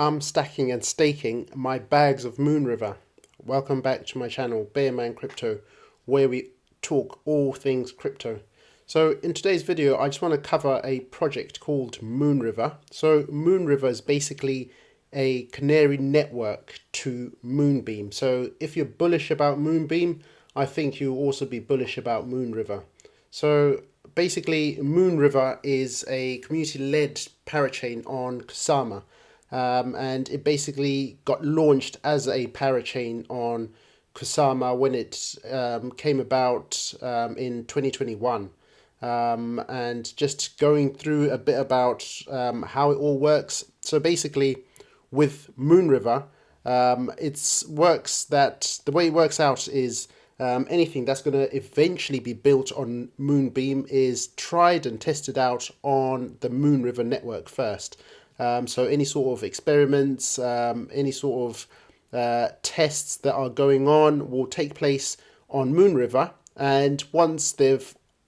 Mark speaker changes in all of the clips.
Speaker 1: I'm stacking and staking my bags of Moonriver. Welcome back to my channel, Bearman Crypto, where we talk all things crypto. So in today's video, I just want to cover a project called Moonriver. So Moonriver is basically a canary network to Moonbeam. So if you're bullish about Moonbeam, I think you'll also be bullish about Moonriver. So basically, Moonriver is a community-led parachain on Kusama. And it basically got launched as a parachain on Kusama when it came about in 2021. And just going through a bit about how it all works. So basically, with Moonriver, the way it works out is anything that's going to eventually be built on Moonbeam is tried and tested out on the Moonriver network first. So any sort of experiments, any sort of tests that are going on will take place on Moonriver. And once the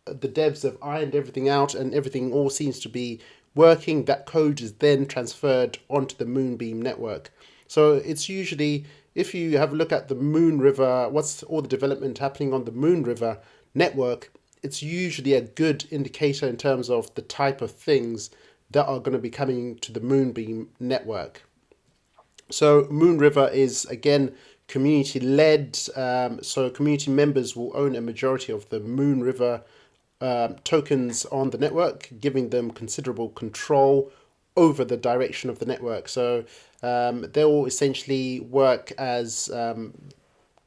Speaker 1: devs have ironed everything out and everything all seems to be working, that code is then transferred onto the Moonbeam network. So it's usually, if you have a look at the Moonriver, what's all the development happening on the Moonriver network, it's usually a good indicator in terms of the type of things that are going to be coming to the Moonbeam network. So Moonriver is, again, community led, so community members will own a majority of the Moonriver tokens on the network, giving them considerable control over the direction of the network. So they will essentially work as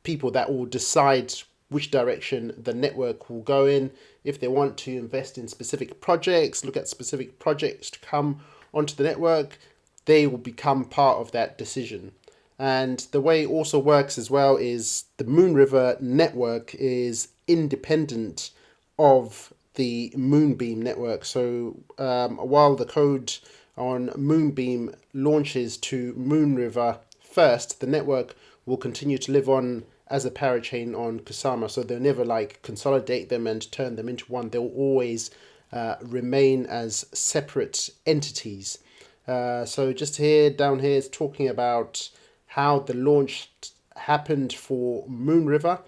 Speaker 1: people that will decide which direction the network will go in. If they want to invest in specific projects, look at specific projects to come onto the network, they will become part of that decision. And the way it also works as well is the Moonriver network is independent of the Moonbeam network. So while the code on Moonbeam launches to Moonriver first, the network will continue to live on as a parachain on Kusama. So they'll never like consolidate them and turn them into one. They'll always remain as separate entities. So just down here is talking about how the launch happened for Moonriver.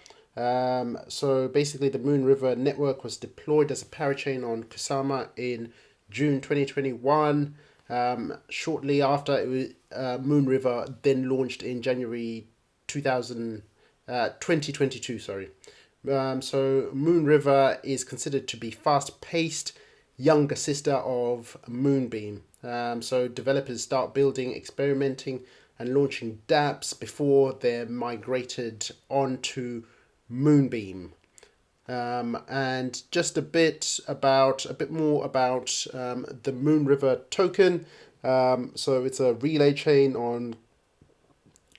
Speaker 1: So basically the Moonriver network was deployed as a parachain on Kusama in June 2021. Shortly after, Moonriver then launched in January 2022. Sorry. So Moonriver is considered to be fast-paced, younger sister of Moonbeam. So developers start building, experimenting, and launching dApps before they're migrated onto Moonbeam. And just a bit more about the Moonriver token. So it's a relay chain on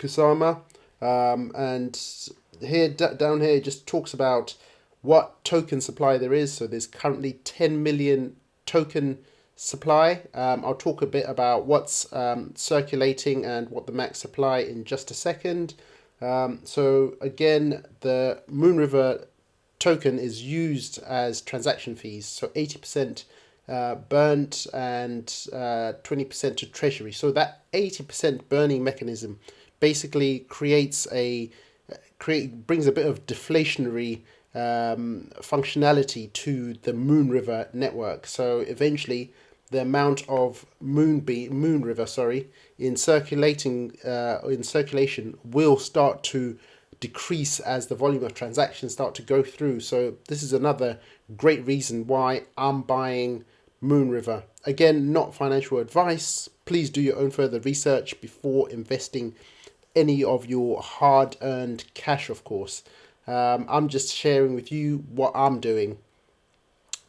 Speaker 1: Kusama, and here down here it just talks about what token supply there is. So there's currently 10 million token supply. I'll talk a bit about what's circulating and what the max supply in just a second. So again, the Moonriver token is used as transaction fees. So 80% burnt and 20% to treasury. So that 80% burning mechanism basically brings a bit of deflationary functionality to the Moonriver network. So eventually the amount of Moonriver in circulation will start to decrease as the volume of transactions start to go through. So this is another great reason why I'm buying Moonriver. Again, not financial advice. Please do your own further research before investing any of your hard-earned cash, of course. I'm just sharing with you what I'm doing.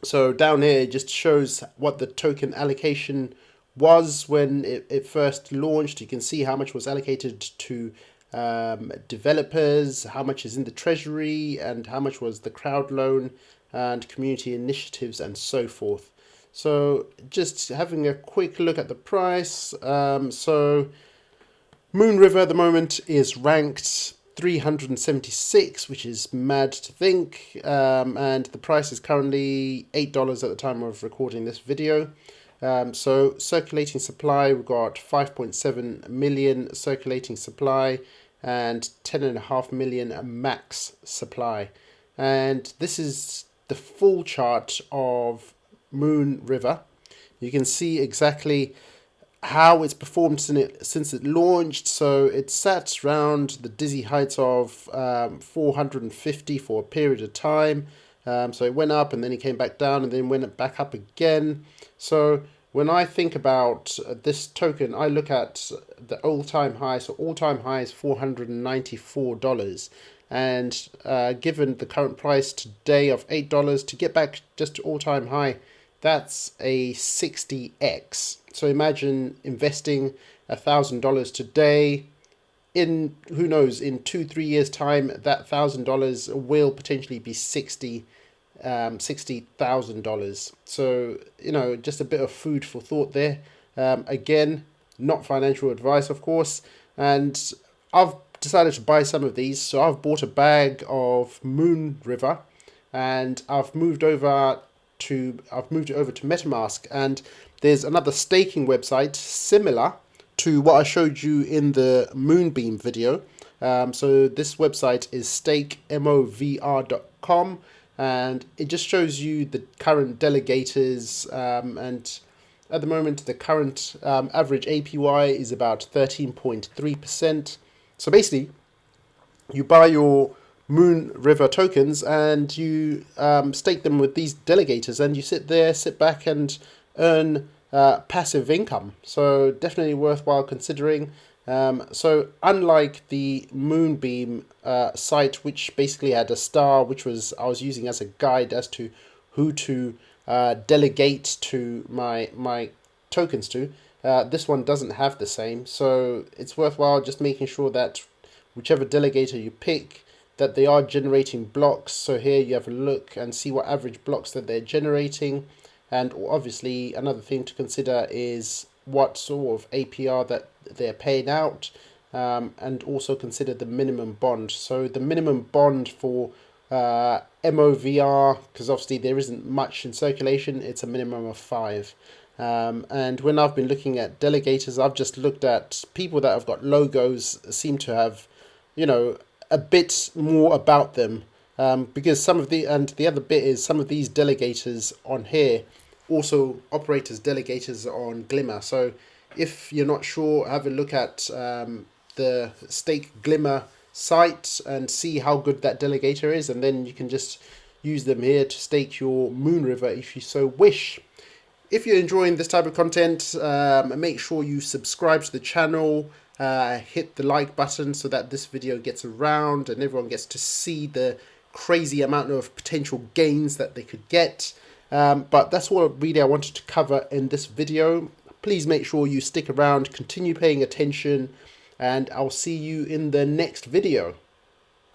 Speaker 1: So down here it just shows what the token allocation was when it first launched. You can see how much was allocated to developers, how much is in the treasury, and how much was the crowd loan and community initiatives and so forth. So just having a quick look at the price. So Moonriver at the moment is ranked 376, which is mad to think, and the price is currently $8 at the time of recording this video. So circulating supply, we've got 5.7 million circulating supply and 10.5 million max supply. And this is the full chart of Moonriver. You can see exactly how it's performed since it launched. So it sat around the dizzy heights of 450 for a period of time. So it went up and then it came back down and then went back up again. So when I think about this token, I look at the all-time high. So all-time high is $494. And given the current price today of $8, to get back just to all-time high, that's a 60x. So imagine investing $1,000 today. In, who knows, in 2-3 years time, that $1,000 will potentially be $60,000. So, you know, just a bit of food for thought there. Again, not financial advice, of course. And I've decided to buy some of these. So I've bought a bag of Moonriver, and I've moved it over to MetaMask, and there's another staking website similar to what I showed you in the Moonbeam video. So this website is MOVR.com, and it just shows you the current delegators, and at the moment the current average APY is about 13.3%. So basically, you buy your Moonriver tokens and you stake them with these delegators, and you sit back and earn passive income. So definitely worthwhile considering. So unlike the Moonbeam site, which basically had a star, which I was using as a guide as to who to delegate to my tokens to, this one doesn't have the same. So it's worthwhile just making sure that whichever delegator you pick, that they are generating blocks. So here you have a look and see what average blocks that they're generating. And obviously another thing to consider is what sort of APR that they're paying out, and also consider the minimum bond. So the minimum bond for MOVR, because obviously there isn't much in circulation, it's a minimum of 5. And when I've been looking at delegators, I've just looked at people that have got logos, seem to have, you know, a bit more about them, because the other bit is some of these delegators on here also operate as delegators on Glimmer. So if you're not sure, have a look at the Stake Glimmer site and see how good that delegator is, and then you can just use them here to stake your Moonriver if you so wish. If you're enjoying this type of content, make sure you subscribe to the channel, hit the like button so that this video gets around and everyone gets to see the crazy amount of potential gains that they could get. But that's what really I wanted to cover in this video. Please make sure you stick around, continue paying attention, and I'll see you in the next video.